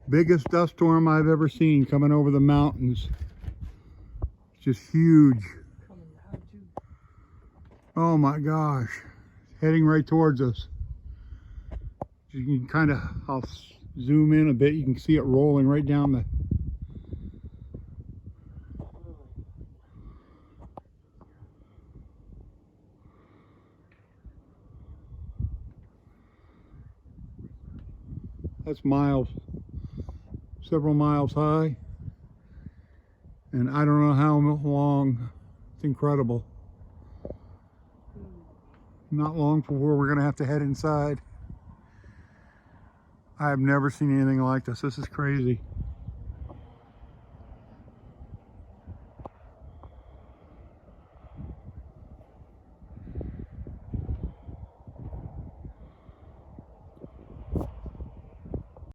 Biggest dust storm I've ever seen coming over the mountains. It's just huge. Oh my gosh. Heading right towards us. You can kind of, I'll zoom in a bit, you can see it rolling right down the... That's miles, several miles high, and I don't know how long. It's incredible. Not long before we're gonna have to head inside. I have never seen anything like this. This is crazy.